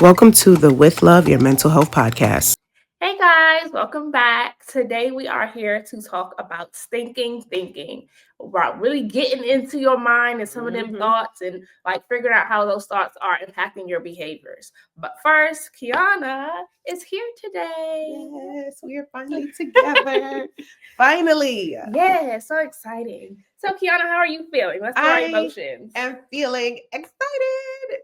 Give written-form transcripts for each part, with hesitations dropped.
Welcome to the With Love, Your Mental Health Podcast. Hey guys, welcome back. Today we are here to talk about thinking, about really getting into your mind and some of them thoughts and like figuring out how those thoughts are impacting your behaviors. But first, Kiana is here today. Yes, we are finally together. Finally. Yeah, so exciting. So Kiana, how are you feeling? Let's do our emotions. I'm feeling excited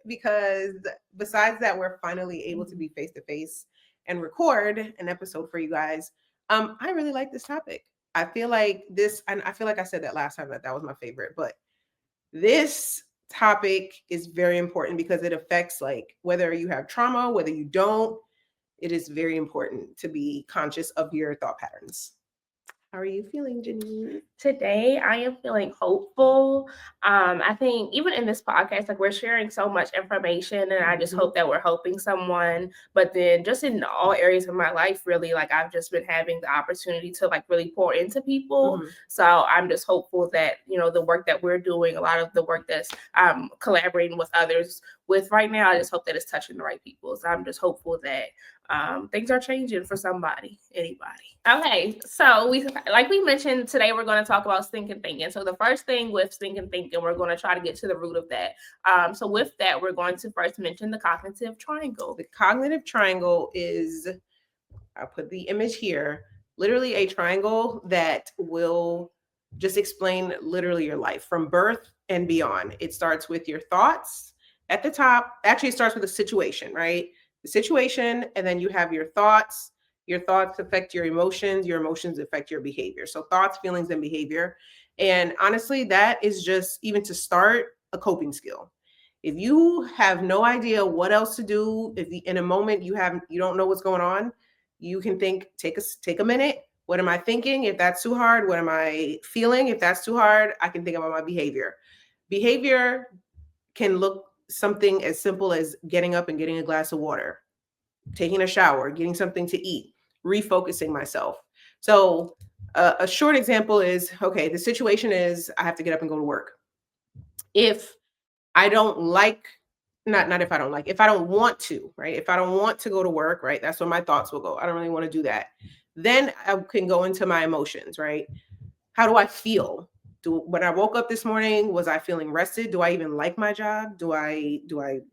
because besides that, we're finally able to be face to face and record an episode for you guys. I really like this topic. I feel like this, and I feel like I said that last time that was my favorite, but this topic is very important because it affects like whether you have trauma, whether you don't. It is very important to be conscious of your thought patterns. How are you feeling, Janine? Today, I am feeling hopeful. I think even in this podcast, like we're sharing so much information, and I just hope that we're helping someone. But then, just in all areas of my life, really, like I've just been having the opportunity to like really pour into people. So I'm just hopeful that the work that we're doing, a lot of the work that's collaborating with others with right now, I just hope that it's touching the right people. So I'm just hopeful that things are changing for somebody, anybody. Okay, so like we mentioned today, we're going to talk about thinking. So the first thing with thinking, we're going to try to get to the root of that. So with that, we're going to first mention the cognitive triangle. The cognitive triangle is, I'll put the image here, literally a triangle that will just explain literally your life from birth and beyond. It starts with your thoughts at the top. Actually, it starts with a situation, right? The situation, and then you have your thoughts. Your thoughts affect your emotions affect your behavior. So thoughts, feelings, and behavior. And honestly, that is just, even to start, a coping skill. If you have no idea what else to do, if in a moment you don't know what's going on, you can take a minute. What am I thinking? If that's too hard, what am I feeling? If that's too hard, I can think about my behavior. Behavior can look something as simple as getting up and getting a glass of water, taking a shower, getting something to eat, refocusing myself. So a short example is, okay, the situation is I have to get up and go to work. If I don't like, not if I don't like, if I don't want to, right? If I don't want to go to work, right? That's where my thoughts will go. I don't really want to do that. Then I can go into my emotions, right? How do I feel? When I woke up this morning, was I feeling rested? Do I even like my job? Do I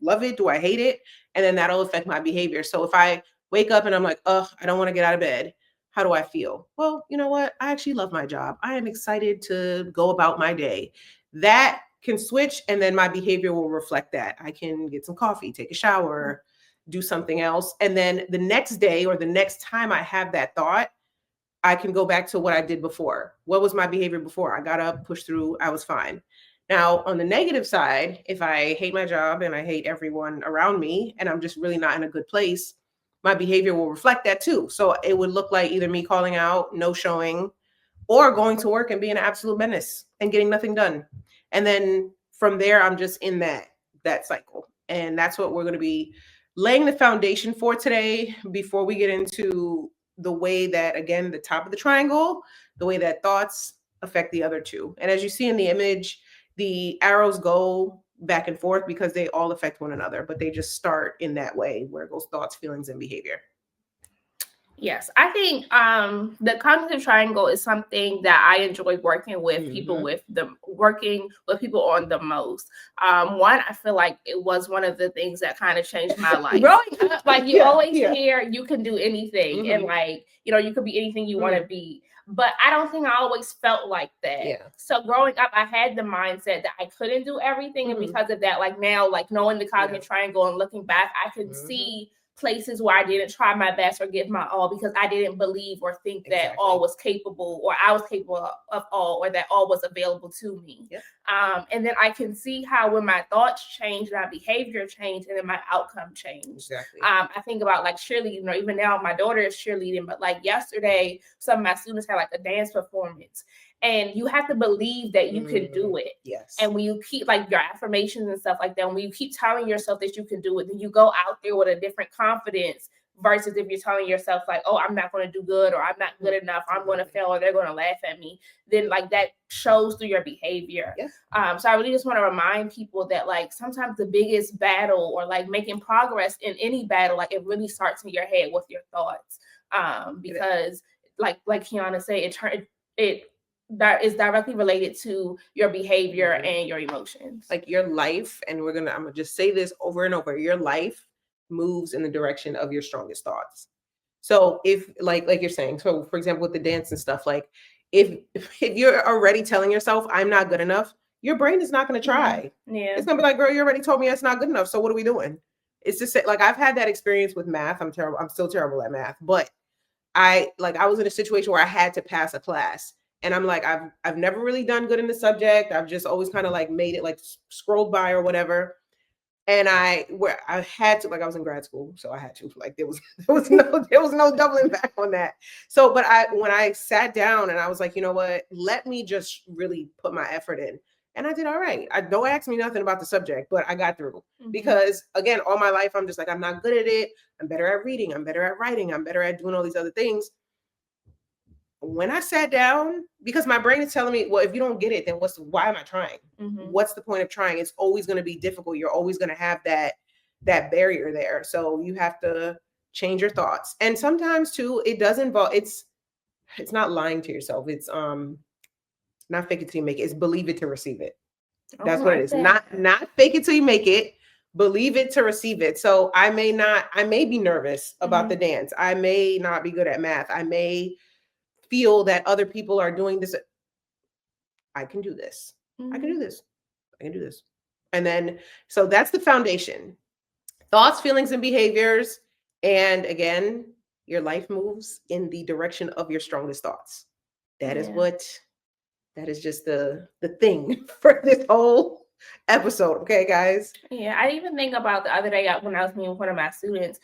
love it? Do I hate it? And then that'll affect my behavior. So if I wake up and I'm like, oh, I don't want to get out of bed, how do I feel? Well, you know what? I actually love my job. I am excited to go about my day. That can switch, and then my behavior will reflect that. I can get some coffee, take a shower, do something else. And then the next day or the next time I have that thought, I can go back to what I did before. What was my behavior before? I got up, pushed through, I was fine. Now, on the negative side, if I hate my job and I hate everyone around me and I'm just really not in a good place, my behavior will reflect that too. So it would look like either me calling out, no showing, or going to work and being an absolute menace and getting nothing done. And then from there, I'm just in that cycle. And that's what we're going to be laying the foundation for today before we get into the way that, again, the top of the triangle, the way that thoughts affect the other two. And as you see in the image, the arrows go back and forth because they all affect one another, but they just start in that way where it goes thoughts, feelings, and behavior. Yes, I think the cognitive triangle is something that I enjoy working with people working with people on the most. One, I feel like it was one of the things that kind of changed my life. Growing up, like you always hear you can do anything, and like you could be anything you want to be. But I don't think I always felt like that. Yeah. So growing up, I had the mindset that I couldn't do everything, and because of that, like now, like knowing the cognitive triangle and looking back, I can see places where I didn't try my best or give my all because I didn't believe or think that all was capable or I was capable of all or that all was available to me. Yep. And then I can see how when my thoughts change, my behavior changed, and then my outcome changed. Exactly. I think about like cheerleading, or even now my daughter is cheerleading, but like yesterday, some of my students had like a dance performance. And you have to believe that you can do it. Yes. And when you keep like your affirmations and stuff like that, when you keep telling yourself that you can do it, then you go out there with a different confidence versus if you're telling yourself like, oh, I'm not going to do good, or I'm not good enough, or I'm going to fail, or they're going to laugh at me, then like that shows through your behavior. So I really just want to remind people that like sometimes the biggest battle, or like making progress in any battle, like it really starts in your head with your thoughts. Because like Kiana said, it that is directly related to your behavior and your emotions. Like your life, and I'm gonna just say this over and over, your life moves in the direction of your strongest thoughts. So if like you're saying, so for example with the dance and stuff, like if you're already telling yourself I'm not good enough, your brain is not going to try. It's gonna be like, girl, you already told me that's not good enough, so what are we doing? It's just like I've had that experience with math. I'm still terrible at math, but I was in a situation where I had to pass a class, and I'm like, I've never really done good in the subject. I've just always kind of like made it, like scrolled by or whatever. And I had to, like, I was in grad school, so I had to, like, there was no doubling back on that. So, but when I sat down and I was like, you know what, let me just really put my effort in. And I did all right. Don't ask me nothing about the subject, but I got through. Because again, all my life, I'm just like, I'm not good at it. I'm better at reading. I'm better at writing. I'm better at doing all these other things. When I sat down, because my brain is telling me, well, if you don't get it, then why am I trying? What's the point of trying? It's always going to be difficult. You're always going to have that barrier there. So you have to change your thoughts. And sometimes too, it does involve, it's not lying to yourself. It's not fake it till you make it. It's believe it to receive it. That's what it is. Not fake it till you make it. Believe it to receive it. So I may be nervous about the dance. I may not be good at math. I may feel that other people are doing this. I can do this. I can do this. I can do this. And then, so that's the foundation. Thoughts, feelings, and behaviors. And again, your life moves in the direction of your strongest thoughts. That is just the thing for this whole episode. Okay, guys? Yeah, I even think about the other day when I was meeting with one of my students,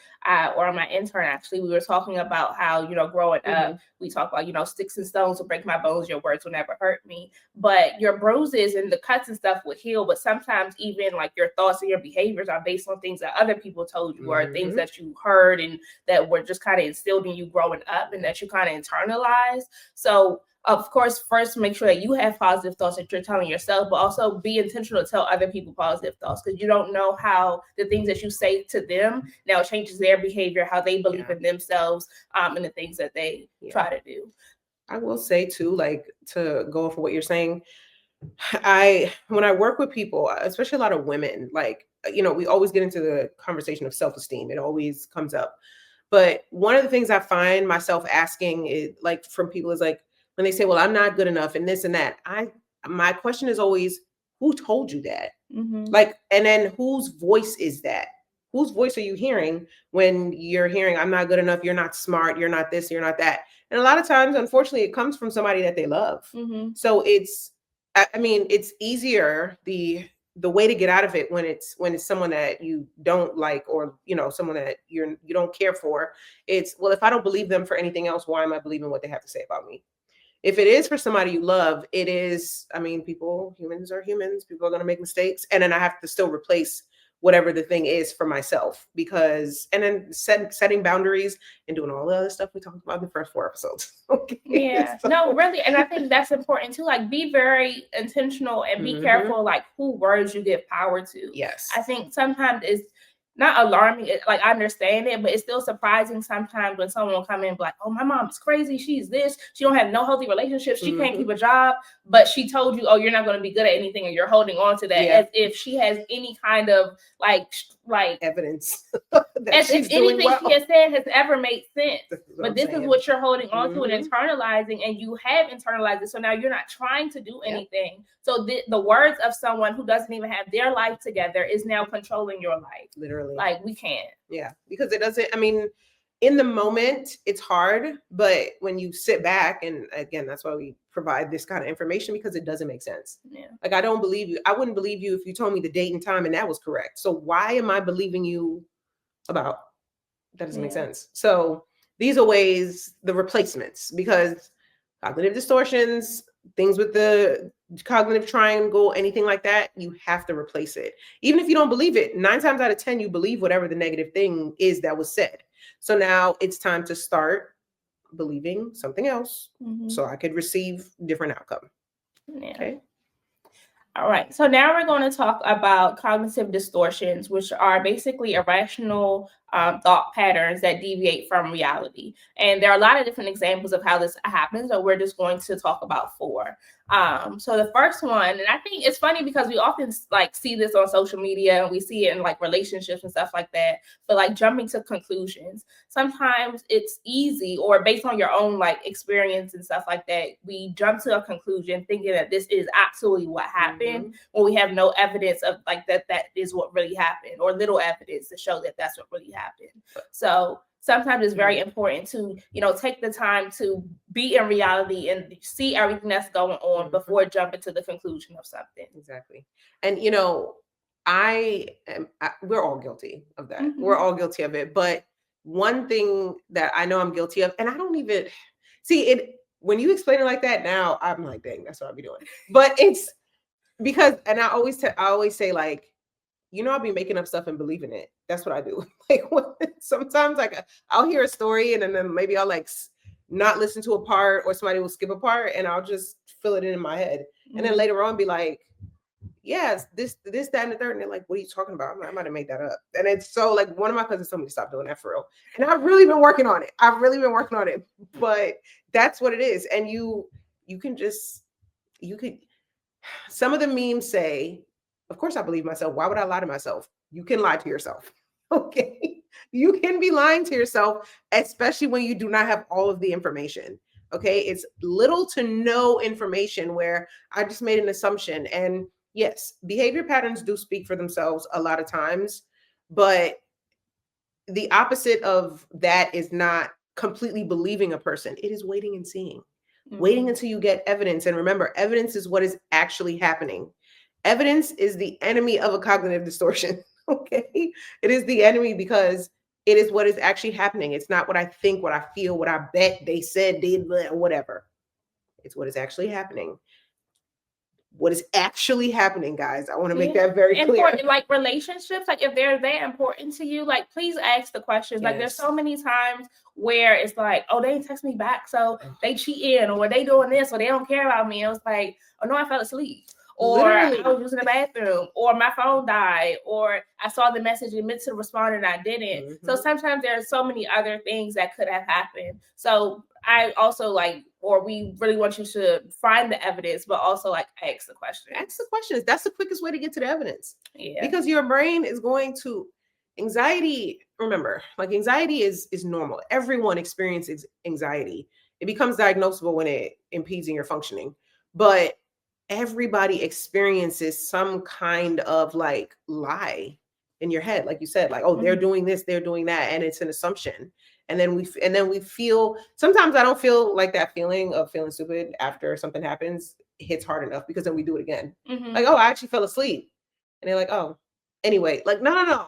or my intern, actually, we were talking about how, growing up, we talk about, sticks and stones will break my bones, your words will never hurt me. But your bruises and the cuts and stuff will heal. But sometimes even like your thoughts and your behaviors are based on things that other people told you, or things that you heard and that were just kind of instilled in you growing up, and that you kind of internalized. So of course, first make sure that you have positive thoughts that you're telling yourself, but also be intentional to tell other people positive thoughts, because you don't know how the things that you say to them now changes their behavior, how they believe in themselves, and the things that they try to do. I will say too, like, to go off of what you're saying, when I work with people, especially a lot of women, like, we always get into the conversation of self-esteem. It always comes up. But one of the things I find myself asking is, like, from people is like, when they say, well, I'm not good enough and this and that, my question is always, who told you that? Like, and then whose voice is that? Whose voice are you hearing when you're hearing, I'm not good enough, you're not smart, you're not this, you're not that? And a lot of times, unfortunately, it comes from somebody that they love. So it's easier, the way to get out of it when it's someone that you don't like, or someone that you don't care for. It's, well, if I don't believe them for anything else, why am I believing what they have to say about me? If it is for somebody you love, it is, humans are humans. People are going to make mistakes. And then I have to still replace whatever the thing is for myself, and then setting boundaries and doing all the other stuff we talked about in the first 4 episodes. Okay. Yeah, no, really. And I think that's important too. Like, be very intentional and be careful, like, who words you give power to. Yes. I think sometimes it's not alarming. Like, I understand it, but it's still surprising sometimes when someone will come in and be like, oh, my mom is crazy. She's this. She don't have no healthy relationships. She can't keep a job. But she told you, oh, you're not going to be good at anything, and you're holding on to that as if she has any kind of like evidence. As if anything she has said has ever made sense. But this is what you're holding on to and internalizing, and you have internalized it. So now you're not trying to do anything. So the words of someone who doesn't even have their life together is now controlling your life. Literally. Like, we can't. Yeah, because it doesn't, in the moment, it's hard, but when you sit back, and again, that's why we provide this kind of information, because it doesn't make sense. Yeah. Like, I don't believe you. I wouldn't believe you if you told me the date and time and that was correct. So why am I believing you about that? Doesn't make sense. So these are ways, the replacements, because cognitive distortions, things with the cognitive triangle, anything like that, you have to replace it. Even if you don't believe it, 9 times out of 10, you believe whatever the negative thing is that was said. So now it's time to start believing something else so I could receive different outcome. Yeah. Okay. All right. So now we're going to talk about cognitive distortions, which are basically irrational thought patterns that deviate from reality. And there are a lot of different examples of how this happens, but we're just going to talk about 4. So the first one, and I think it's funny because we often like see this on social media and we see it in like relationships and stuff like that, but like jumping to conclusions. Sometimes it's easy, or based on your own like experience and stuff like that, we jump to a conclusion thinking that this is absolutely what happened when we have no evidence of like that is what really happened, or little evidence to show that that's what really happened. So sometimes it's very important to, take the time to be in reality and see everything that's going on before jumping to the conclusion of something. Exactly. And we're all guilty of that. We're all guilty of it. But one thing that I know I'm guilty of, and I don't even see it when you explain it like that now, I'm like, dang, that's what I'll be doing. But it's because, and I always say like, I'll be making up stuff and believing it. That's what I do. Like sometimes like I'll hear a story and then maybe I'll like not listen to a part, or somebody will skip a part and I'll just fill it in my head. And then later on be like, yes, this, that, and the third. And they're like, what are you talking about? I might have made that up. And it's so like one of my cousins told me to stop doing that for real. And I've really been working on it. But that's what it is. And you could, some of the memes say, of course I believe myself. Why would I lie to myself? You can lie to yourself. Okay. You can be lying to yourself, especially when you do not have all of the information. Okay. It's little to no information where I just made an assumption. And yes, behavior patterns do speak for themselves a lot of times, but the opposite of that is not completely believing a person. It is waiting and seeing. Waiting until you get evidence. And remember, evidence is what is actually happening. Evidence is the enemy of a cognitive distortion. Okay. It is the enemy because it is what is actually happening. It's not what I think, what I feel, what I bet they said, did, whatever. It's what is actually happening. What is actually happening, guys. I want to make that very clear. For like relationships, like if they're that important to you, like please ask the questions. Yes. Like there's so many times where it's like, oh, they didn't text me back, so they cheating, or they doing this, or they don't care about me. It was like, oh no, I fell asleep, or literally, I was using the bathroom, or my phone died, or I saw the message and meant to respond and I didn't. So sometimes there's so many other things that could have happened. So I also we really want you to find the evidence, but also like ask the questions. Ask the questions. That's the quickest way to get to the evidence. Yeah. Because your brain is going to anxiety. Remember, like anxiety is normal. Everyone experiences anxiety. It becomes diagnosable when it impedes in your functioning. But everybody experiences some kind of like lie in your head, like you said, like, oh, they're doing this, they're doing that, and it's an assumption. And then we feel, sometimes I don't feel like that feeling of feeling stupid after something happens hits hard enough, because then we do it again. Like, oh, I actually fell asleep. And they're like, oh, anyway, like, no.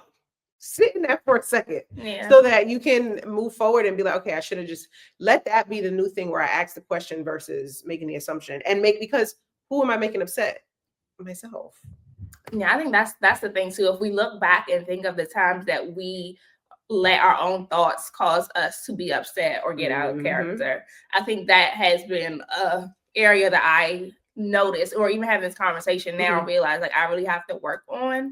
Sit in that for a second, so that you can move forward and be like, okay, I should have just let that be the new thing where I ask the question versus making the assumption. And because who am I making upset? Myself. Yeah, I think that's the thing too. If we look back and think of the times that we let our own thoughts cause us to be upset or get out of character, I think that has been a area that I noticed, or even having this conversation now, realize like I really have to work on,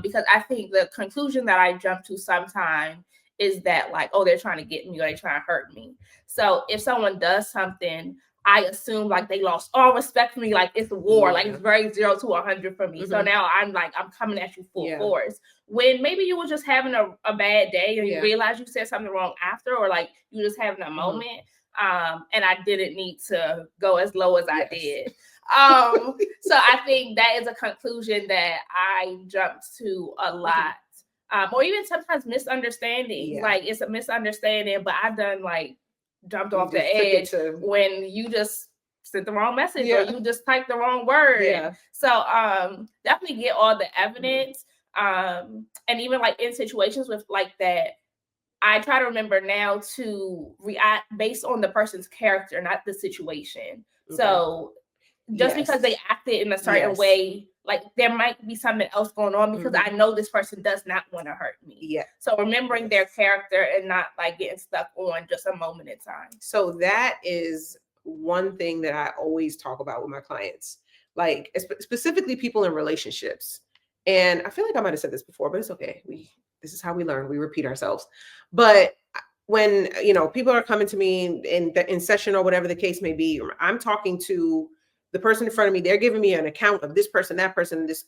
because I think the conclusion that I jump to sometimes is that like, oh, they're trying to get me, or they're trying to hurt me. So if someone does something, I assume like they lost all respect for me, like it's a war, like it's very 0 to 100 for me. So now I'm coming at you full force. When maybe you were just having a bad day, and you realize you said something wrong after, or like you just having a moment, and I didn't need to go as low as I did. So I think that is a conclusion that I jumped to a lot. Or even sometimes misunderstandings. Like it's a misunderstanding, but I've done jumped off the edge when you just sent the wrong message, or you just typed the wrong word. So definitely get all the evidence. And even like in situations with like that, I try to remember now to react based on the person's character, not the situation. So just because they acted in a certain way, like there might be something else going on because I know this person does not want to hurt me. Yeah. So remembering their character and not like getting stuck on just a moment in time. So that is one thing that I always talk about with my clients, like specifically people in relationships. And I feel like I might have said this before, but it's okay. This is how we learn. We repeat ourselves. But when people are coming to me in session or whatever the case may be, I'm talking to the person in front of me. They're giving me an account of this person, that person, this.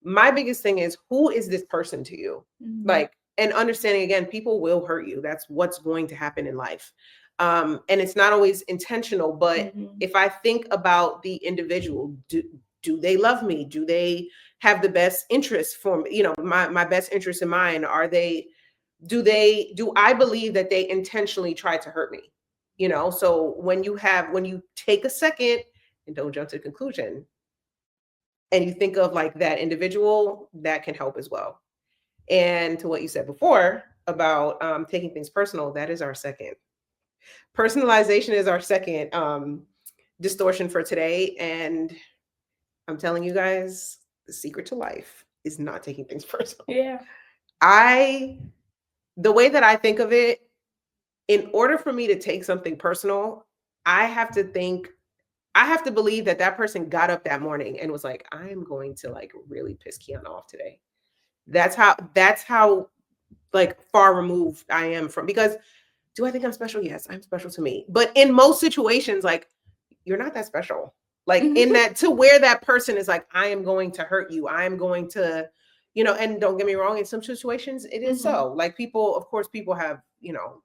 My biggest thing is, who is this person to you? Like, and understanding, again, people will hurt you. That's what's going to happen in life. And it's not always intentional, but if I think about the individual, do they love me? Do they have the best interest for me? My best interest in mind? Do I believe that they intentionally tried to hurt me? So when you take a second and don't jump to the conclusion, and you think of like that individual, that can help as well. And to what you said before about taking things personal, that is our second. Personalization is our second distortion for today. And I'm telling you guys, the secret to life is not taking things personal. Yeah. The way that I think of it, in order for me to take something personal, I have to believe that person got up that morning and was like, I am going to like really piss Kiana off today. That's how like far removed I am from, because do I think I'm special? Yes, I'm special to me. But in most situations, like, you're not that special. Like in that, to where that person is like, I am going to hurt you. I am going to, and don't get me wrong, in some situations it is so. Like people have,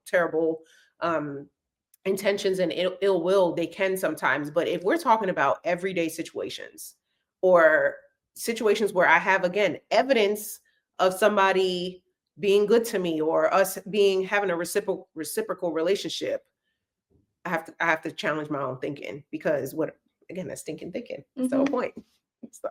terrible intentions and ill will. They can sometimes. But if we're talking about everyday situations or situations where I have, again, evidence of somebody being good to me or us having a reciprocal relationship, I have to challenge my own thinking, because that's thinking. That's the whole point. So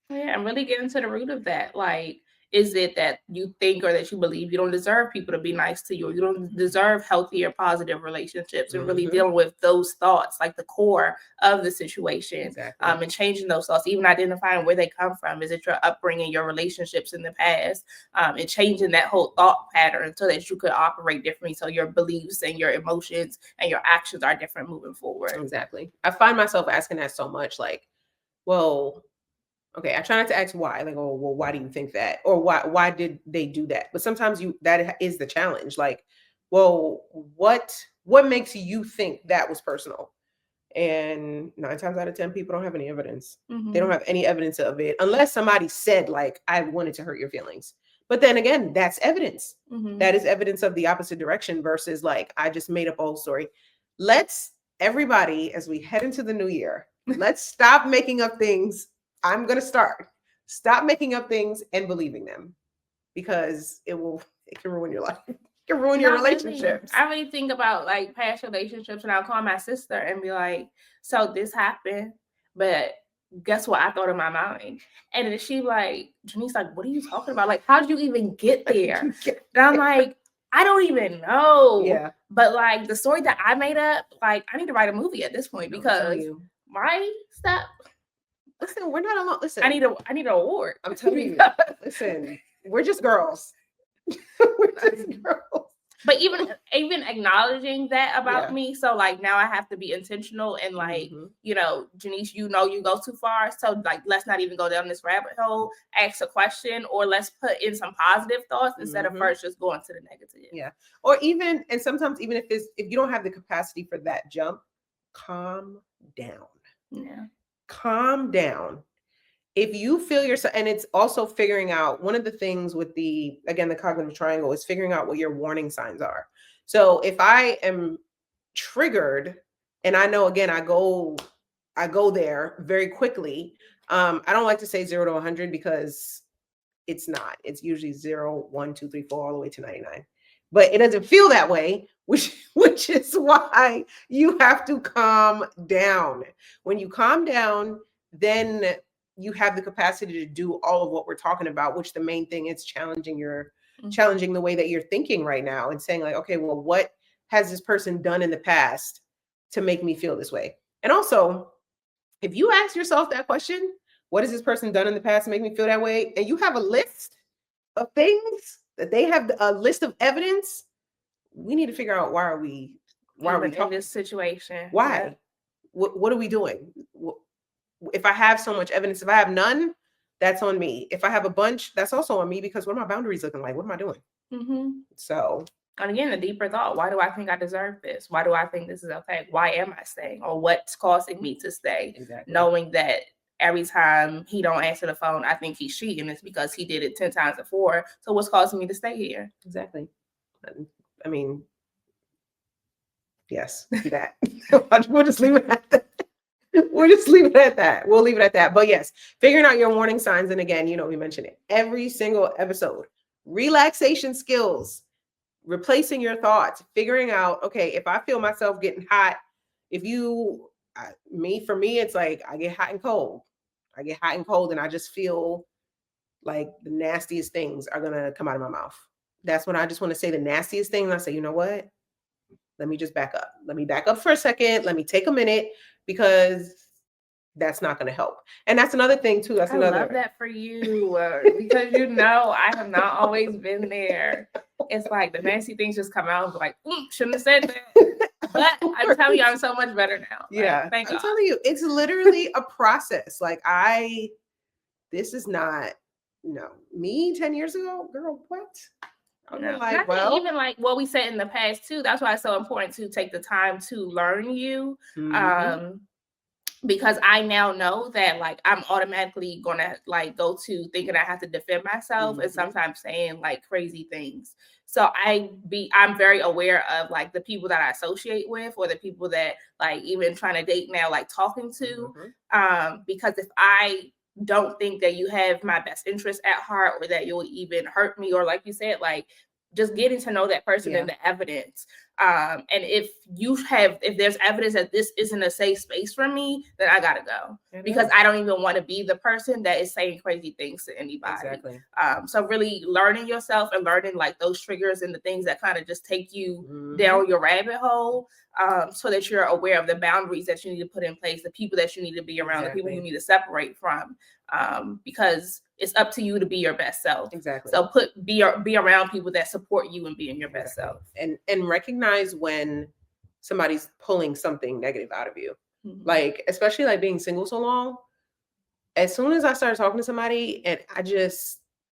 yeah, and really get into the root of that. Like, is it that you think or that you believe you don't deserve people to be nice to you, or you don't deserve healthy or positive relationships, and really dealing with those thoughts, like the core of the situation, exactly. And changing those thoughts, even identifying where they come from. Is it your upbringing, your relationships in the past, and changing that whole thought pattern so that you could operate differently, so your beliefs and your emotions and your actions are different moving forward. Exactly. I find myself asking that so much, like, well, okay, I try not to ask why, like, oh, well, why do you think that? Or why did they do that? But sometimes that is the challenge. Like, well, what makes you think that was personal? And 9 times out of 10, people don't have any evidence. They don't have any evidence of it, unless somebody said, like, I wanted to hurt your feelings. But then again, that's evidence. That is evidence of the opposite direction versus like, I just made up a whole story. Let's, everybody, as we head into the new year, let's stop making up things. I'm going to stop making up things and believing them, because it can ruin your life. It can ruin your relationships. I really think about like past relationships, and I'll call my sister and be like, so this happened, but guess what I thought in my mind? And then she like, Janice, like, what are you talking about? Like, how did you even get there? And I'm like, I don't even know. Yeah. But like the story that I made up, like, I need to write a movie at this point, because my stuff. Listen, we're not alone. Listen, I need an award. I'm telling you. Listen, we're just girls. We're just girls. But even acknowledging that about me, so like now I have to be intentional and like, Janice, you go too far. So like, let's not even go down this rabbit hole. Ask a question, or let's put in some positive thoughts instead of first just going to the negative. Yeah. Or even, and sometimes even if you don't have the capacity for that jump, calm down. Yeah. Calm down. If you feel yourself, and it's also figuring out, one of the things with the cognitive triangle is figuring out what your warning signs are. So if I am triggered, and I know, again, I go there very quickly. I don't like to say 0 to 100, because it's not. It's usually 0, 1, 2, 3, 4, all the way to 99. But it doesn't feel that way, which is why you have to calm down. When you calm down, then you have the capacity to do all of what we're talking about, which the main thing is challenging the way that you're thinking right now, and saying like, okay, well, what has this person done in the past to make me feel this way? And also, if you ask yourself that question, What has this person done in the past to make me feel that way? And you have a list of things that they have, a list of evidence. We need to figure out why are we Even in talking? this situation. Why? Yeah. What are we doing? If I have so much evidence, if I have none, that's on me. If I have a bunch, that's also on me, because what are my boundaries looking like? What am I doing? So, and again, the deeper thought, why do I think I deserve this? Why do I think this is okay? Why am I staying? Or what's causing me to stay? exactly. Knowing that every time he don't answer the phone, I think he's cheating. It's because he did it 10 times before. So what's causing me to stay here? Exactly. I mean, yes, that. We'll just leave it at that. We'll just leave it at that. We'll leave it at that. But yes, figuring out your warning signs. And again, we mention it every single episode. Relaxation skills, replacing your thoughts, figuring out, okay, if I feel myself getting hot, for me, it's like I get hot and cold. I get hot and cold, and I just feel like the nastiest things are going to come out of my mouth. That's when I just want to say the nastiest thing. And I say, you know what? Let me just back up. Let me back up for a second. Let me take a minute, because that's not going to help. And that's another thing too. I love that for you, because I have not always been there. It's like the nasty things just come out and be like, shouldn't have said that. But I'm telling you, I'm so much better now. Yeah, like, thank I'm God. telling you, it's literally a process. Like this is not, me 10 years ago, girl, what? Like, even like what we said in the past too, that's why it's so important to take the time to learn you. Because I now know that like I'm automatically gonna like go to thinking I have to defend myself and sometimes saying like crazy things. So I'm very aware of like the people that I associate with, or the people that like even trying to date now, like talking to. Because if I don't think that you have my best interest at heart, or that you'll even hurt me, or like you said, like just getting to know that person and the evidence. And if there's evidence that this isn't a safe space for me, then I gotta go, because I don't even want to be the person that is saying crazy things to anybody. Exactly. So really learning yourself and learning like those triggers and the things that kind of just take you down your rabbit hole, so that you're aware of the boundaries that you need to put in place, the people that you need to be around, the people you need to separate from, because it's up to you to be your best self. Exactly. So be around people that support you in being your best self. And recognize when somebody's pulling something negative out of you. Like, especially like being single so long. As soon as I started talking to somebody, and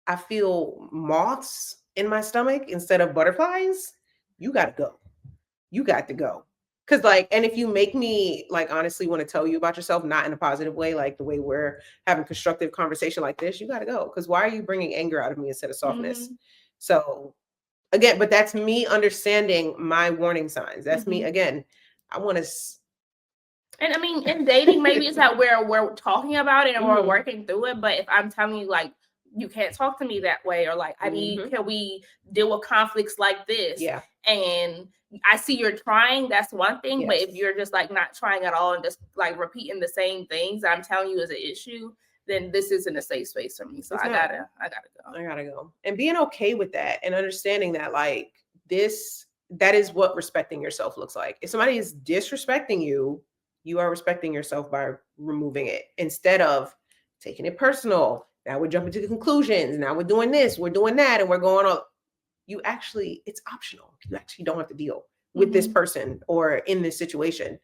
I feel moths in my stomach instead of butterflies, you got to go. You got to go. Cause like, and if you make me like honestly want to tell you about yourself, not in a positive way, like the way we're having constructive conversation like this, you got to go. Cause why are you bringing anger out of me instead of softness? So again, but that's me understanding my warning signs. That's me again. I want to. And I mean, in dating, maybe it's that we're talking about it and we're working through it. But if I'm telling you like, you can't talk to me that way, or like can we deal with conflicts like this? Yeah. And I see you're trying, that's one thing. Yes. But if you're just like not trying at all and just like repeating the same things that I'm telling you is an issue, then this isn't a safe space for me. So I gotta go. I gotta go. And being okay with that and understanding that like that is what respecting yourself looks like. If somebody is disrespecting you, you are respecting yourself by removing it instead of taking it personal. Now we're jumping to the conclusions. Now we're doing this, we're doing that, and we're going on. It's optional. You actually don't have to deal with this person or in this situation.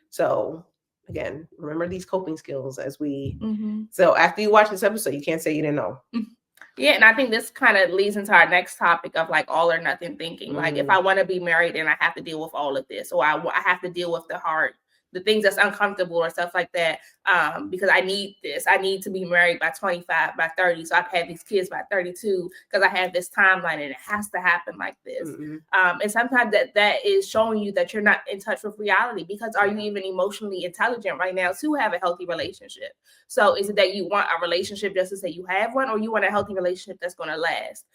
So again, remember these coping skills as we, so after you watch this episode, you can't say you didn't know. Yeah, and I think this kind of leads into our next topic of like all or nothing thinking. Like if I want to be married, then I have to deal with all of this, or I have to deal with the things that's uncomfortable or stuff like that, because I need this. I need to be married by 25, by 30. So I've had these kids by 32 because I have this timeline and it has to happen like this. And sometimes that is showing you that you're not in touch with reality, because are you even emotionally intelligent right now to have a healthy relationship? So is it that you want a relationship just to say you have one, or you want a healthy relationship that's going to last?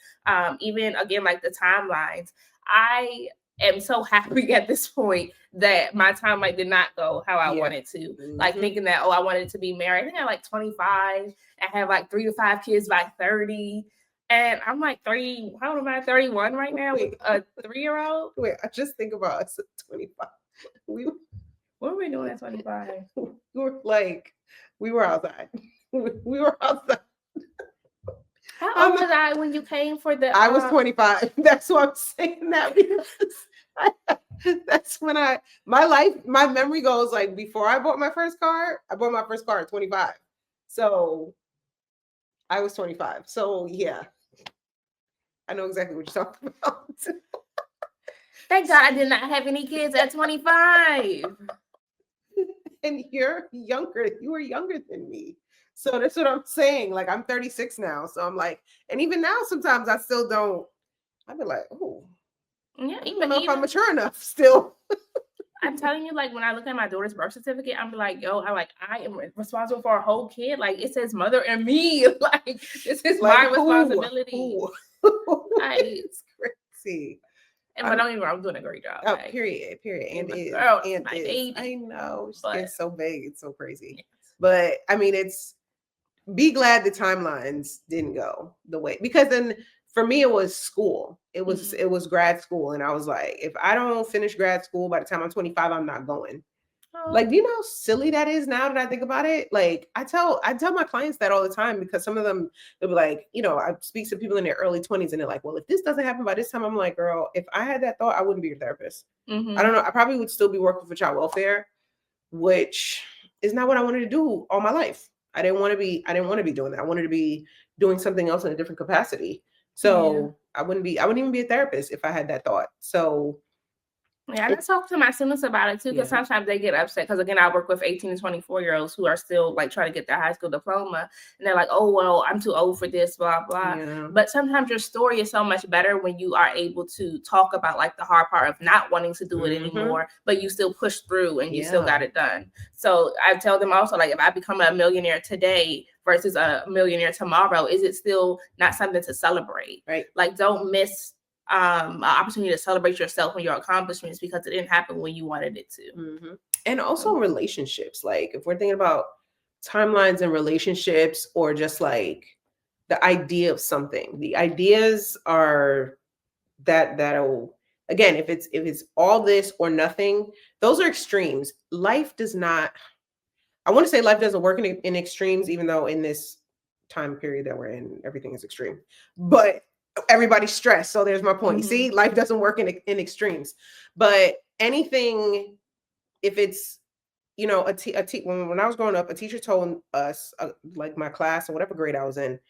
Even again, like the timelines, I am so happy at this point that my timeline did not go how I wanted to. Like thinking that, I wanted to be married. I think I'm like 25 and have like 3 to 5 kids by 30. And I'm like how old am I? 31 right now with a 3-year-old. Wait, I just think about us at 25. What were we doing at 25? We were outside. We were outside. How old was I when you came for the? I was 25. That's why I'm saying that, because that's when my memory goes like before I bought my first car. I bought my first car at 25. So I was 25. So yeah, I know exactly what you're talking about. Thank God I did not have any kids at 25. And you're younger. You were younger than me. So that's what I'm saying. Like I'm 36 now. So I'm like, and even now sometimes I still don't. I'd be like, oh, Yeah, I don't know if I'm mature enough still. I'm telling you, like when I look at my daughter's birth certificate, I'm like, yo, I am responsible for a whole kid. Like it says mother and me. Like this is Like my responsibility. Like it's crazy. but don't even worry, I'm doing a great job. Oh, Like, period. And my is girl, and my is. baby. I know it's But getting so vague. It's so crazy. yes. But I mean, it's be glad the timelines didn't go the way, because then for me it was school. It was grad school, and I was like, if I don't finish grad school by the time I'm 25, I'm not going. Like, do you know how silly that is now that I think about it? Like, I tell my clients that all the time, because some of them, they'll be like, I speak to people in their early 20s and they're like, well, if this doesn't happen by this time, I'm like, girl, if I had that thought, I wouldn't be your therapist. I don't know. I probably would still be working for child welfare, which is not what I wanted to do all my life. I didn't want to be doing that. I wanted to be doing something else in a different capacity. So I wouldn't even be a therapist if I had that thought. So yeah, and I talk to my students about it too, because sometimes they get upset because again, I work with 18 to 24-year-olds who are still like trying to get their high school diploma, and they're like, "Oh well, I'm too old for this, blah blah." Yeah. But sometimes your story is so much better when you are able to talk about like the hard part of not wanting to do it anymore, but you still push through and you still got it done. So I tell them also, like, if I become a millionaire today versus a millionaire tomorrow, is it still not something to celebrate? Right. Like, don't miss an opportunity to celebrate yourself and your accomplishments because it didn't happen when you wanted it to. And also relationships. Like if we're thinking about timelines and relationships, or just like the idea of something, the ideas are that'll, again, if it's all this or nothing, those are extremes. Life does not, I want to say life doesn't work in extremes, even though in this time period that we're in, everything is extreme. But everybody's stressed. So there's my point. See, life doesn't work in extremes. But anything, if it's, when I was growing up, a teacher told us, like my class or whatever grade I was in,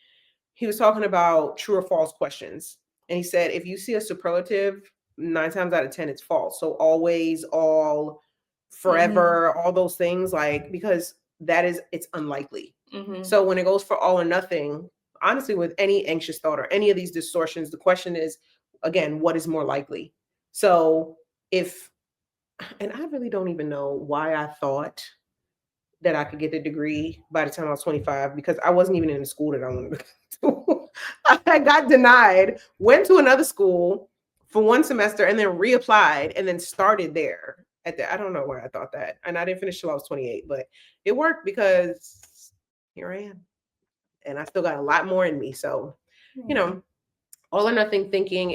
he was talking about true or false questions. And he said, if you see a superlative, 9 times out of 10, it's false. So always, all, forever, all those things, like, because it's unlikely. So when it goes for all or nothing, honestly, with any anxious thought or any of these distortions, the question is, again, what is more likely? So and I really don't even know why I thought that I could get the degree by the time I was 25, because I wasn't even in the school that I wanted to go to. I got denied, went to another school for one semester, and then reapplied, and then started there. I don't know why I thought that. And I didn't finish till I was 28, but it worked because here I am. And I still got a lot more in me. So, all or nothing thinking,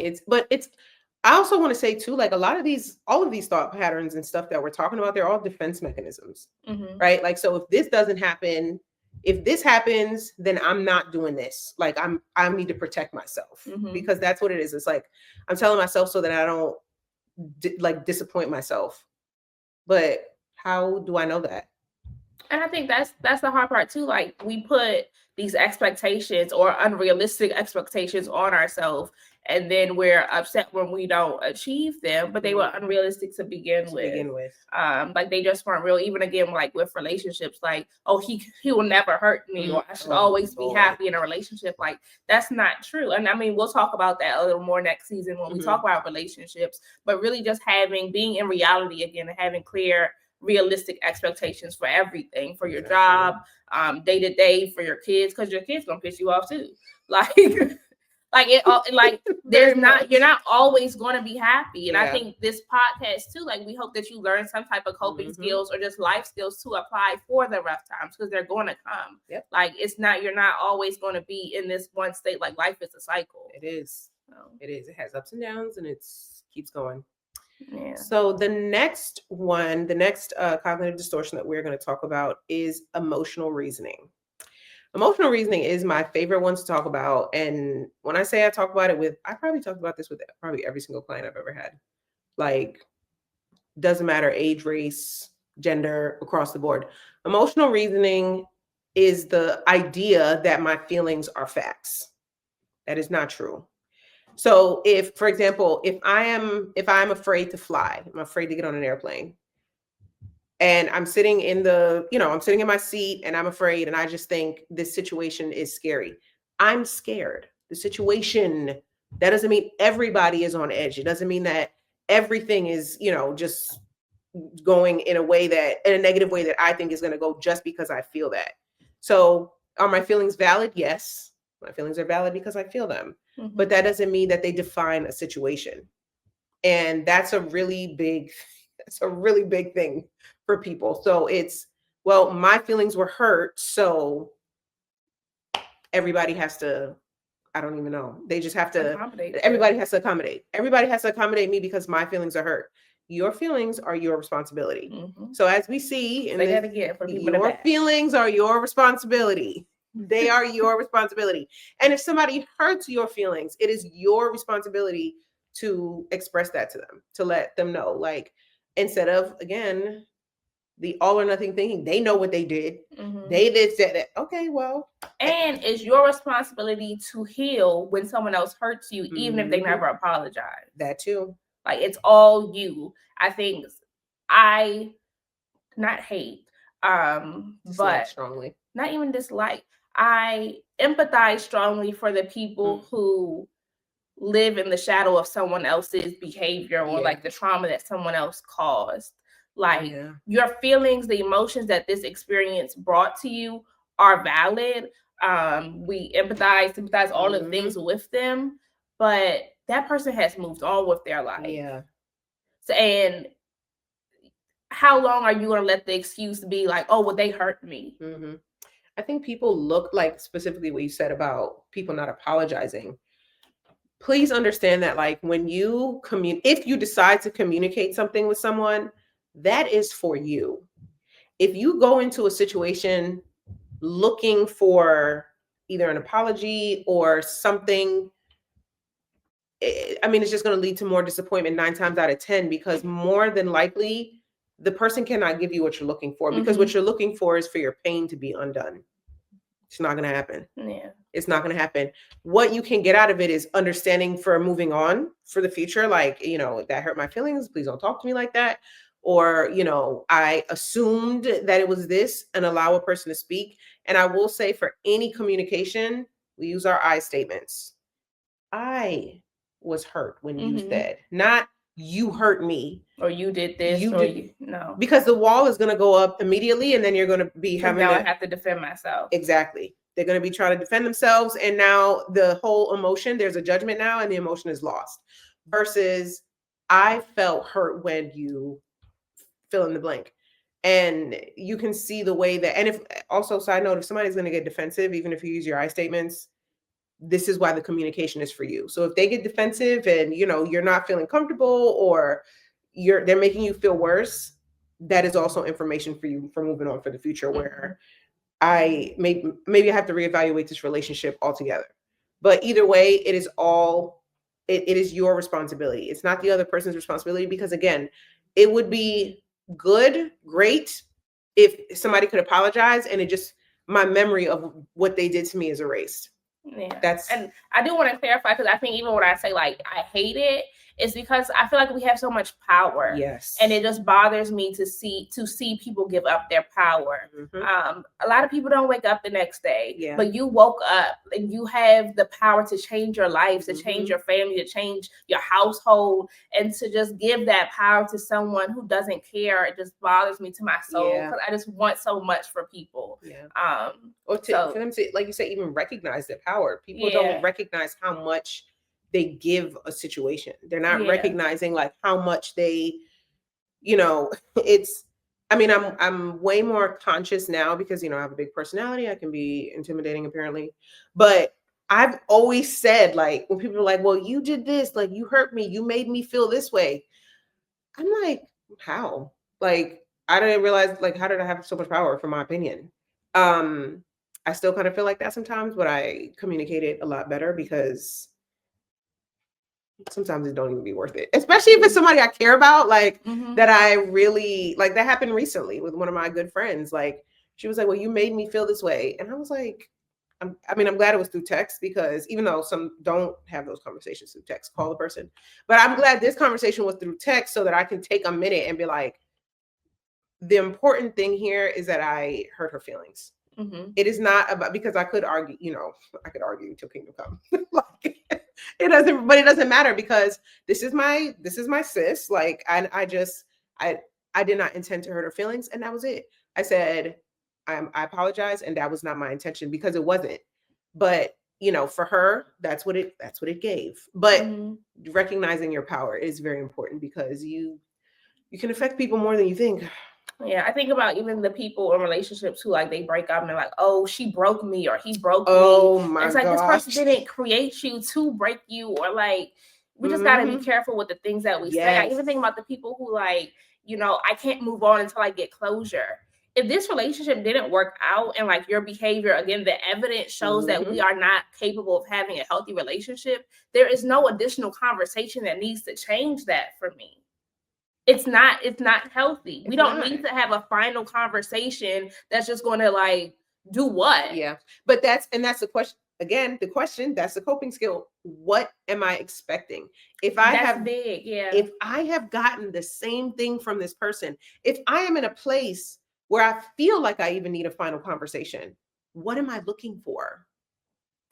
I also want to say too, like all of these thought patterns and stuff that we're talking about, they're all defense mechanisms, right? Like, so if this doesn't happen, if this happens, then I'm not doing this. Like I need to protect myself, because that's what it is. It's like, I'm telling myself so that I don't disappoint myself. But how do I know that? And I think that's the hard part too. Like, we put these expectations or unrealistic expectations on ourselves, and then we're upset when we don't achieve them. But they were unrealistic to begin with. Like, they just weren't real. Even again, like with relationships, like, oh, he will never hurt me, or I should always be happy in a relationship. Like, that's not true. And I mean, we'll talk about that a little more next season when we talk about relationships. But really, just being in reality again, and having clear, realistic expectations for everything, for your job, day to day, for your kids, because your kids gonna piss you off too. You're not always going to be happy. And I think this podcast too, like, we hope that you learn some type of coping skills or just life skills to apply for the rough times, because they're going to come. Like, you're not always going to be in this one state. Like, life is a cycle. It is. It is. It has ups and downs, and it keeps going. Yeah. So the next cognitive distortion that we're going to talk about is emotional reasoning. Emotional reasoning is my favorite one to talk about. And when I say I talk about it with, I probably talked about this with probably every single client I've ever had. Like, doesn't matter age, race, gender, across the board. Emotional reasoning is the idea that my feelings are facts. That is not true. So if, for example, if I'm afraid to fly, I'm afraid to get on an airplane, and I'm sitting in I'm sitting in my seat and I'm afraid and I just think this situation is scary. I'm scared. The situation, that doesn't mean everybody is on edge. It doesn't mean that everything is, just going in a negative way that I think is going to go just because I feel that. So, are my feelings valid? Yes. My feelings are valid because I feel them. But that doesn't mean that they define a situation. And that's a really big thing for people. So it's, well, my feelings were hurt, so everybody has to, I don't even know. They just have to everybody has to accommodate. Everybody has to accommodate me because my feelings are hurt. Your feelings are your responsibility. So as we see in your feelings are your responsibility. They are your responsibility. And if somebody hurts your feelings, it is your responsibility to express that to them, to let them know. Like, instead of, again, the all or nothing thinking, they know what they did. They did that. Okay, well. And it's your responsibility to heal when someone else hurts you, even if they never apologize. That too. Like, it's all you. I think I not hate, but strongly. Not even dislike. I empathize strongly for the people who live in the shadow of someone else's behavior or like the trauma that someone else caused. Like, your feelings, the emotions that this experience brought to you are valid. We sympathize all of the things with them, but that person has moved on with their life. Yeah. So, and how long are you going to let the excuse be like, oh, well, they hurt me? I think people look, like, specifically what you said about people not apologizing. Please understand that, like, when you if you decide to communicate something with someone, that is for you. If you go into a situation looking for either an apology or something, I mean, it's just going to lead to more disappointment 9 times out of 10, because more than likely the person cannot give you what you're looking for, because what you're looking for is for your pain to be undone. It's not going to happen. Yeah. It's not going to happen. What you can get out of it is understanding for moving on for the future. Like, that hurt my feelings. Please don't talk to me like that. Or, I assumed that it was this, and allow a person to speak. And I will say, for any communication, we use our I statements. I was hurt when you said, not you hurt me. Or you did this, no. Because the wall is going to go up immediately, and then you're going to be having I have to defend myself. Exactly. They're going to be trying to defend themselves, and now the whole emotion, there's a judgment now, and the emotion is lost. Versus, I felt hurt when you fill in the blank. And you can see the way that, and if also, side note, if somebody's going to get defensive, even if you use your I statements, this is why the communication is for you. So if they get defensive and, you're not feeling comfortable, or they're making you feel worse, that is also information for you for moving on for the future, where I maybe I have to reevaluate this relationship altogether. But either way, it is your responsibility. It's not the other person's responsibility, because, again, it would be great if somebody could apologize and my memory of what they did to me is erased. Yeah. And I do want to clarify, because I think even when I say, like, I hate it, it's because I feel like we have so much power. Yes. And it just bothers me to see people give up their power. A lot of people don't wake up the next day, but you woke up and you have the power to change your life, to change your family, to change your household, and to just give that power to someone who doesn't care. It just bothers me to my soul, because I just want so much for people. Or for them to, like you say, even recognize their power. People don't recognize how much they give a situation. They're not recognizing, like, how much they, it's, I mean, I'm way more conscious now because, I have a big personality. I can be intimidating, apparently. But I've always said, like, when people are like, well, you did this, like, you hurt me, you made me feel this way. I'm like, how? Like, I didn't realize, like, how did I have so much power for my opinion? I still kind of feel like that sometimes, but I communicate it a lot better because sometimes it don't even be worth it, especially if it's somebody I care about, like that I really like. That happened recently with one of my good friends. Like she was like, well, you made me feel this way. And I was like, I'm glad it was through text, because even though some don't have those conversations through text, call the person. But I'm glad this conversation was through text so that I can take a minute and be like, the important thing here is that I hurt her feelings. It is not about, because I could argue, I could argue till kingdom come. Like, it doesn't matter, because this is my sis. Like, I did not intend to hurt her feelings, and that was it. I said, I apologize, and that was not my intention, because it wasn't. But for her, that's what it gave. But recognizing your power is very important, because you can affect people more than you think. Yeah, I think about even the people in relationships who like they break up and they're like, oh, she broke me or he broke me. Oh my It's like, gosh. this person didn't create you to break you, or like, we just got to be careful with the things that we say. I even think about the people who like, I can't move on until I get closure. If this relationship didn't work out and like your behavior, again, the evidence shows that we are not capable of having a healthy relationship, there is no additional conversation that needs to change that for me. It's not healthy. We don't need to have a final conversation that's just going to like do what? Yeah. But that's the question. Again, that's the coping skill. What am I expecting? If I have gotten the same thing from this person, if I am in a place where I feel like I even need a final conversation, what am I looking for?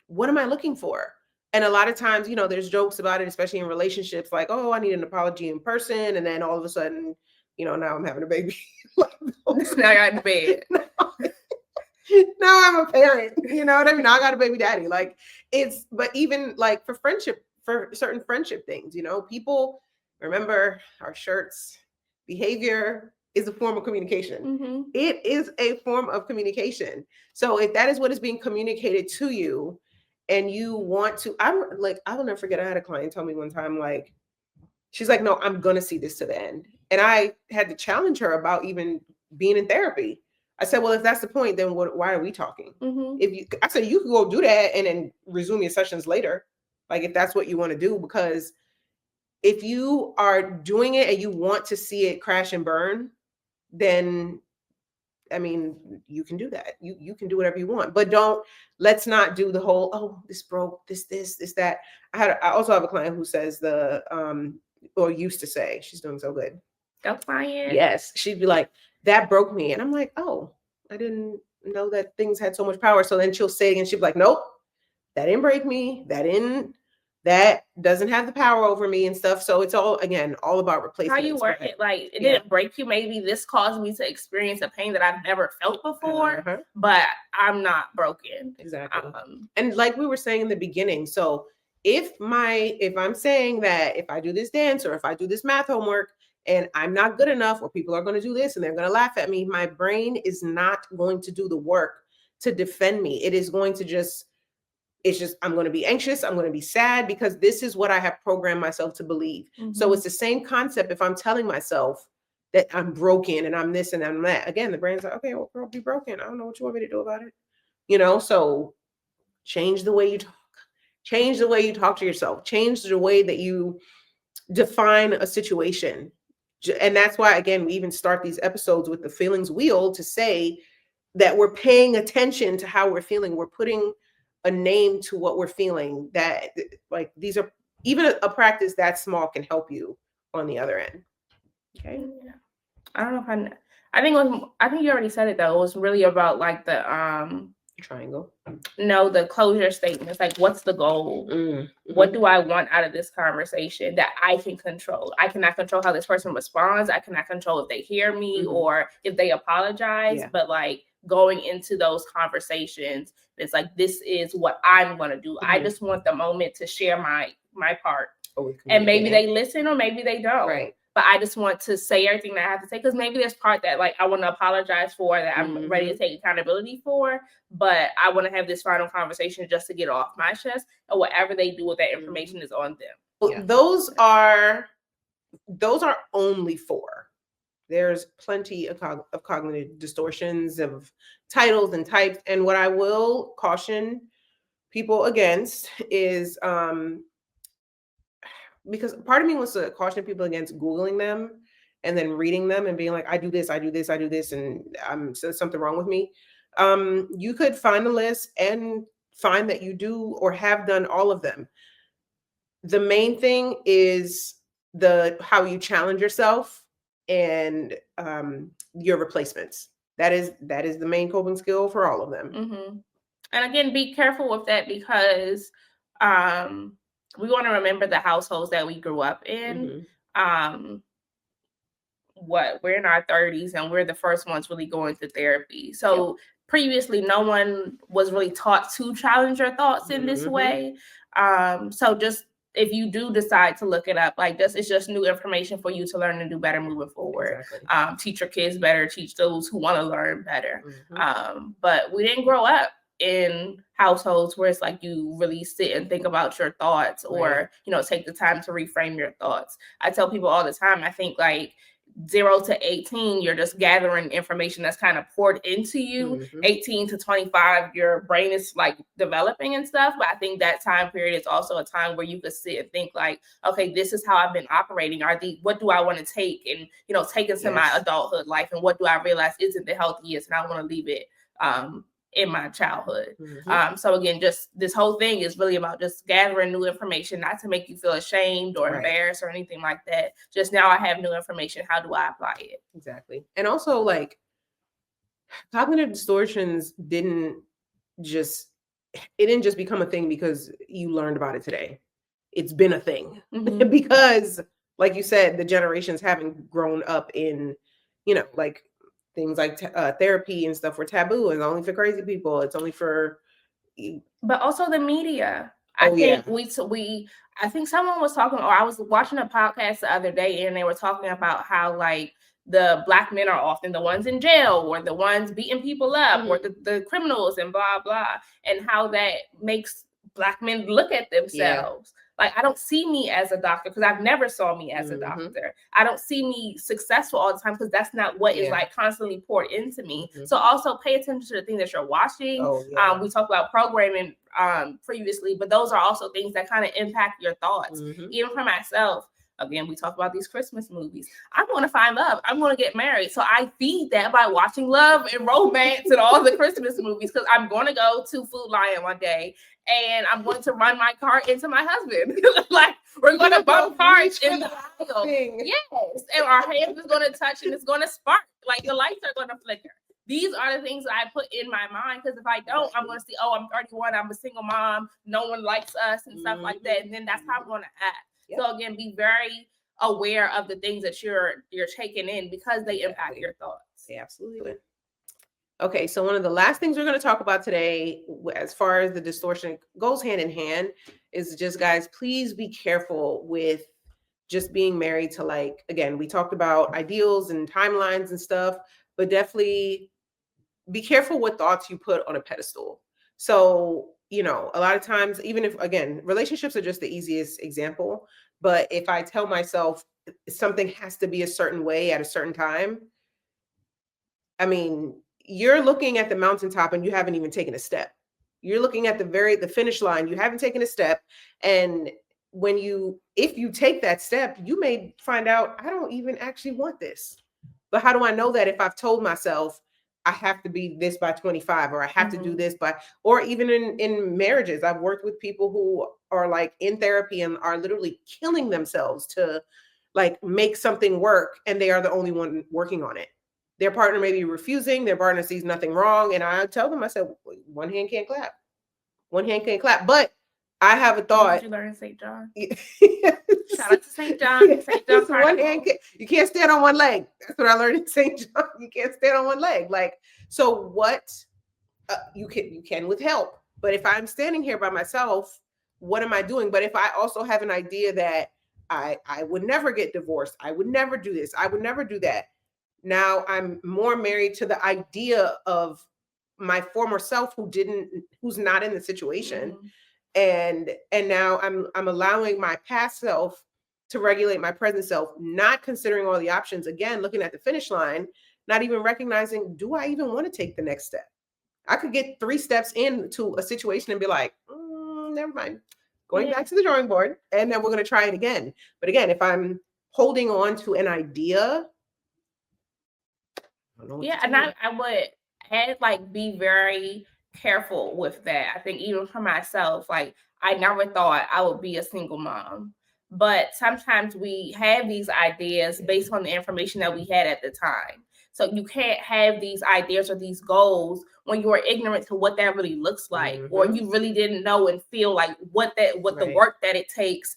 What am I looking for? And a lot of times, there's jokes about it, especially in relationships, like, oh, I need an apology in person. And then all of a sudden, now I'm having a baby. Now I got in bed. Now I'm a parent. You know what I mean? Now I got a baby daddy. Like, but even like for certain friendship things, people remember our shirts. Behavior is a form of communication. It is a form of communication. So if that is what is being communicated to you, and you want to, I will never forget. I had a client tell me one time, like, she's like, no, I'm going to see this to the end. And I had to challenge her about even being in therapy. I said, well, if that's the point, then why are we talking? I said, you can go do that and then resume your sessions later. Like, if that's what you want to do, because if you are doing it and you want to see it crash and burn, then you can do that. You can do whatever you want, but let's not do the whole, oh, this broke, this, that. I also have a client who says or used to say, she's doing so good. Go client. Yes. She'd be like, that broke me. And I'm like, oh, I didn't know that things had so much power. So then she'll say it and she'll be like, nope, that didn't break me. That doesn't have the power over me and stuff. So it's all about replacement. How you work it. Like, it didn't break you. Maybe this caused me to experience a pain that I've never felt before, but I'm not broken. Exactly. And like we were saying in the beginning, so if I'm saying that if I do this dance or if I do this math homework and I'm not good enough, or people are going to do this and they're going to laugh at me, my brain is not going to do the work to defend me. It is going to I'm going to be anxious. I'm going to be sad, because this is what I have programmed myself to believe. So it's the same concept. If I'm telling myself that I'm broken and I'm this and I'm that, again, the brain's like, okay, well, girl, be broken. I don't know what you want me to do about it. So change the way you talk. Change the way you talk to yourself. Change the way that you define a situation. And that's why, again, we even start these episodes with the feelings wheel, to say that we're paying attention to how we're feeling. We're putting a name to what we're feeling. That, like, these are, even a practice that small can help you on the other end. Okay. Yeah. I don't know if I think you already said it though. It was really about like the triangle. No, the closure statements. Like, what's the goal? What do I want out of this conversation that I can control? I cannot control how this person responds. I cannot control if they hear me or if they apologize. Yeah. But like, going into those conversations, it's like, this is what I'm going to do. I just want the moment to share my part. And maybe they listen or maybe they don't. Right. But I just want to say everything that I have to say, because maybe there's part that like I want to apologize for, that I'm ready to take accountability for, but I want to have this final conversation just to get off my chest, and whatever they do with that information is on them. Yeah. Those are only 4. There's plenty of cognitive distortions of titles and types. And what I will caution people against is because part of me wants to caution people against Googling them and then reading them and being like, I do this, I do this, I do this, and so there's something wrong with me. You could find a list and find that you do or have done all of them. The main thing is the how you challenge yourself and your replacements. That is the main coping skill for all of them. Mm-hmm. And again, be careful with that because we want to remember the households that we grew up in. Mm-hmm. We're in our 30s and we're the first ones really going to therapy. So previously, no one was really taught to challenge your thoughts in this way. So just if you do decide to look it up, like this, it's just new information for you to learn and do better moving forward. Exactly. Teach your kids better, teach those who want to learn better. But we didn't grow up in households where it's like you really sit and think about your thoughts or, take the time to reframe your thoughts. I tell people all the time, I think like 0 to 18, you're just gathering information that's kind of poured into you. 18 to 25, your brain is like developing and stuff. But I think that time period is also a time where you could sit and think like, okay, this is how I've been operating. What do I want to take and, take into my adulthood life? And what do I realize isn't the healthiest? And I want to leave it in my childhood. So again, just this whole thing is really about just gathering new information, not to make you feel ashamed or embarrassed or anything like that. Just now I have new information. How do I apply it? Exactly. And also like cognitive distortions didn't just become a thing because you learned about it today. It's been a thing because like you said, the generations haven't grown up in, like things like therapy and stuff were taboo and only for crazy people. It's only for. But also the media. I think I think someone was talking, or I was watching a podcast the other day, and they were talking about how like the Black men are often the ones in jail or the ones beating people up or the criminals and blah blah, and how that makes Black men look at themselves. Like, I don't see me as a doctor because I've never saw me as a doctor. I don't see me successful all the time because that's not what is like constantly poured into me. So also pay attention to the things that you're watching. We talked about programming previously, but those are also things that kind of impact your thoughts. Even for myself, again, we talk about these Christmas movies. I'm going to find love. I'm going to get married. So I feed that by watching love and romance and all the Christmas movies because I'm going to go to Food Lion one day and I'm going to run my car into my husband. Like, we're going to bump cars in the aisle. Yes. And our hands is going to touch and it's going to spark. Like, the lights are going to flicker. These are the things that I put in my mind because if I don't, I'm going to see, I'm 31, I'm a single mom, no one likes us and stuff like that. And then that's how I'm going to act. So again, be very aware of the things that you're taking in because they impact your thoughts. Yeah, absolutely. Okay, so one of the last things we're going to talk about today, as far as the distortion goes hand in hand, is just, guys, please be careful with just being married to, like, again, we talked about ideals and timelines and stuff, but definitely be careful what thoughts you put on a pedestal. So, a lot of times, even if, again, relationships are just the easiest example, but if I tell myself something has to be a certain way at a certain time, I mean, you're looking at the mountaintop and you haven't even taken a step. You're looking at the finish line. You haven't taken a step. And if you take that step, you may find out, I don't even actually want this. But how do I know that if I've told myself I have to be this by 25 or I have to do this or even in marriages, I've worked with people who are like in therapy and are literally killing themselves to like make something work. And they are the only one working on it. Their partner may be refusing, their partner sees nothing wrong. And I tell them, I said, one hand can't clap. One hand can't clap. But I have a thought. What did you learn in St. John? Shout out to St. John. St. John's one hand you can't stand on one leg. That's what I learned in St. John. You can't stand on one leg. Like, so what you can with help. But if I'm standing here by myself, what am I doing? But if I also have an idea that I would never get divorced, I would never do this, I would never do that. Now I'm more married to the idea of my former self who's not in the situation. And now I'm allowing my past self to regulate my present self, not considering all the options. Again, looking at the finish line, not even recognizing, do I even want to take the next step? I could get 3 steps into a situation and be like, never mind, going back to the drawing board, and then we're going to try it again. But again, if I'm holding on to an idea, and I would add, like, be very careful with that. I think even for myself, like, I never thought I would be a single mom. But sometimes we have these ideas based on the information that we had at the time. So you can't have these ideas or these goals when you are ignorant to what that really looks like, or you really didn't know and feel like what the work that it takes,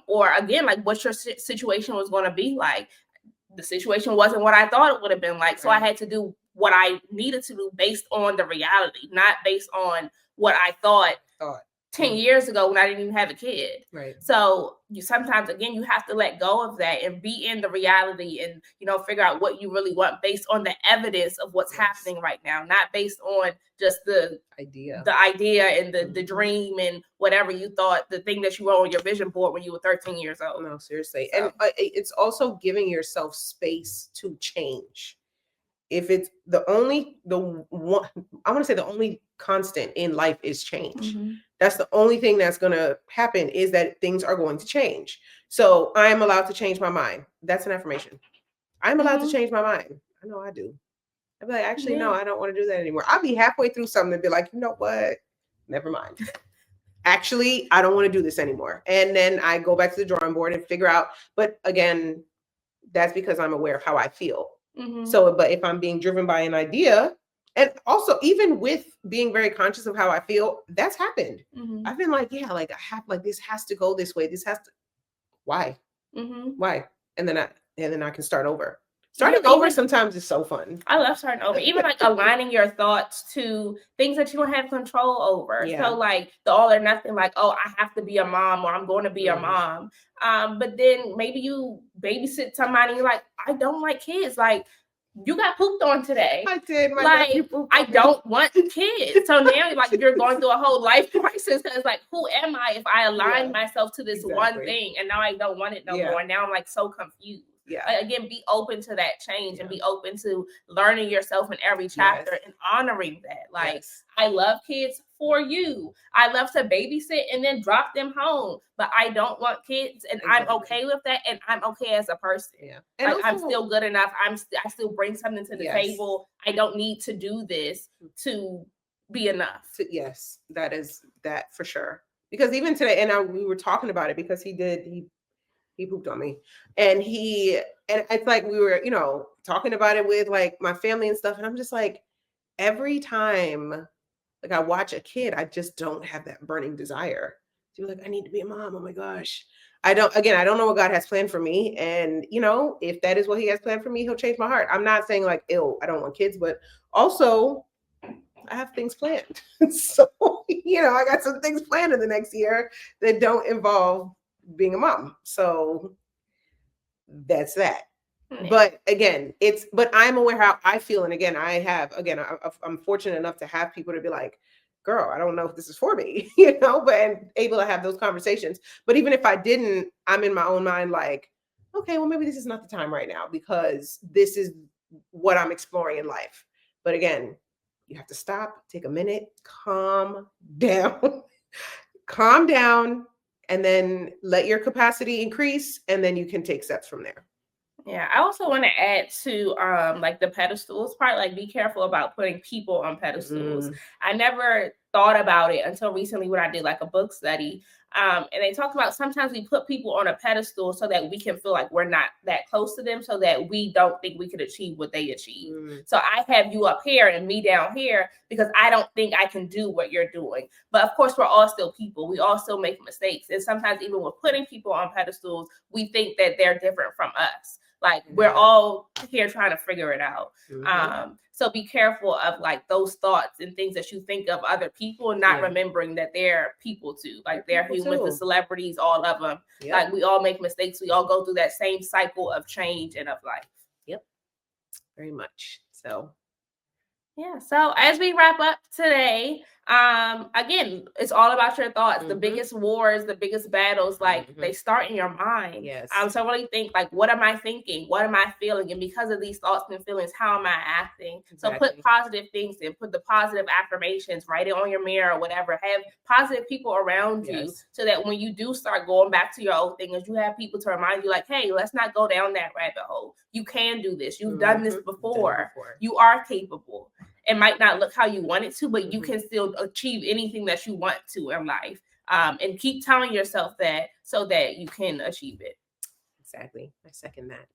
or again, like what your situation was going to be like. The situation wasn't what I thought it would have been like. So I had to do what I needed to do based on the reality, not based on what I thought 10 years ago when I didn't even have a kid. Right. So you sometimes, again, you have to let go of that and be in the reality and, figure out what you really want based on the evidence of what's happening right now, not based on just the idea and the dream and whatever you thought, the thing that you wrote on your vision board when you were 13 years old. No, seriously. So. And it's also giving yourself space to change. If it's the only constant in life is change. That's the only thing that's going to happen, is that things are going to change. So I am allowed to change my mind. That's an affirmation. I'm allowed to change my mind. I know I do. I'd be like, actually, no, I don't want to do that anymore. I'll be halfway through something and be like, you know what? Never mind. Actually, I don't want to do this anymore. And then I go back to the drawing board and figure out. But again, that's because I'm aware of how I feel. So, but if I'm being driven by an idea, and also even with being very conscious of how I feel, that's happened. I've been like, yeah, like I have, like, this has to go this way. This has to, why? Why? And then I can start over. Starting over sometimes is so fun. I love starting over. Even like aligning your thoughts to things that you don't have control over. Yeah. So like the all or nothing, like, oh, I have to be a mom, or I'm going to be a mom. But then maybe you babysit somebody and you're like, I don't like kids. Like, you got pooped on today. I did. I don't want kids. So now, like, you're going through a whole life crisis, because, like, who am I if I align myself to this one thing and now I don't want it no more? Now I'm like so confused. Again, be open to that change and be open to learning yourself in every chapter and honoring that. Like, I love kids for you. I love to babysit and then drop them home, but I don't want kids, and I'm okay with that, and I'm okay as a person. And like, also, I'm still good enough. I still bring something to the table. I don't need to do this to be enough. Yes, that is that for sure. Because even today, and we were talking about it, because he pooped on me, and it's like we were, talking about it with like my family and stuff. And I'm just like, every time like I watch a kid, I just don't have that burning desire to be like, I need to be a mom. Oh my gosh. I don't know what God has planned for me. And if that is what he has planned for me, he'll change my heart. I'm not saying like, ew, I don't want kids, but also I have things planned. So, I got some things planned in the next year that don't involve being a mom. So that's that. But again, but I'm aware how I feel. And again, I'm fortunate enough to have people to be like, girl, I don't know if this is for me, but and able to have those conversations. But even if I didn't, I'm in my own mind like, okay, well, maybe this is not the time right now, because this is what I'm exploring in life. But again, you have to stop, take a minute, calm down, and then let your capacity increase, and then you can take steps from there. Yeah, I also want to add to like the pedestals part, like be careful about putting people on pedestals. I never thought about it until recently when I did like a book study. And they talked about sometimes we put people on a pedestal so that we can feel like we're not that close to them, so that we don't think we could achieve what they achieve. So I have you up here and me down here because I don't think I can do what you're doing. But of course, we're all still people. We all still make mistakes. And sometimes even with putting people on pedestals, we think that they're different from us. Like, we're all here trying to figure it out. So be careful of like those thoughts and things that you think of other people, and not remembering that they're people too. Like, they're humans, the celebrities, all of them. Like, we all make mistakes. We all go through that same cycle of change and of life. Very much. So yeah. So as we wrap up today, Again, it's all about your thoughts. The Mhm. biggest wars, the biggest battles, like Mhm. they start in your mind. Yes. So really think like, what am I thinking? What am I feeling? And because of these thoughts and feelings, how am I acting? So Exactly. put positive things in, put the positive affirmations, write it on your mirror or whatever. Have positive people around you Yes. so that when you do start going back to your old things, you have people to remind you like, hey, let's not go down that rabbit hole. You can do this. You've done this before. You are capable. It might not look how you want it to, but you can still achieve anything that you want to in life. And keep telling yourself that so that you can achieve it. Exactly. I second that.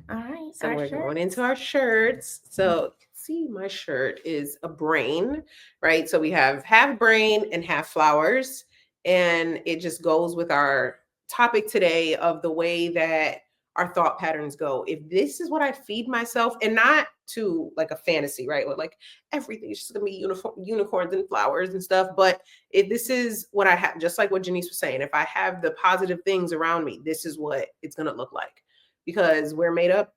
All right. So we're going into our shirts. So see, my shirt is a brain, right? So we have half brain and half flowers. And it just goes with our topic today of the way that our thought patterns go. If this is what I feed myself, and not to like a fantasy, right? Or like everything is just gonna be unicorns and flowers and stuff. But if this is what I have, just like what Janice was saying, if I have the positive things around me, this is what it's gonna look like. Because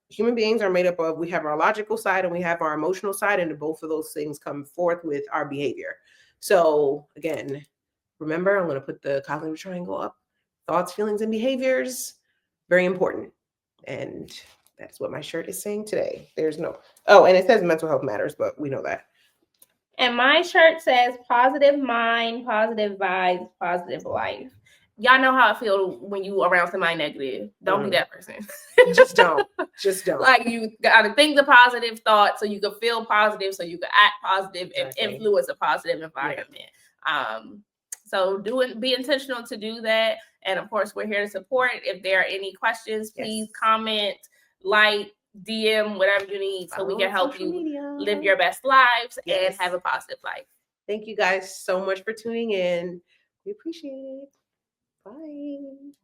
human beings are made up of, we have our logical side and we have our emotional side, and both of those things come forth with our behavior. So again, remember, I'm going to put the cognitive triangle up. Thoughts, feelings, and behaviors, very important. And that's what my shirt is saying today. And it says mental health matters, but we know that. And my shirt says positive mind, positive vibes, positive life. Y'all know how I feel when you around somebody negative. Don't be that person. Just don't. Just don't. Like you gotta think the positive thought so you can feel positive, so you can act positive and influence a positive environment. Yeah. So be intentional to do that. And of course, we're here to support. If there are any questions, please comment, like, DM, whatever you need, so we can help you live your best lives and have a positive life. Thank you guys so much for tuning in. We appreciate it. Bye.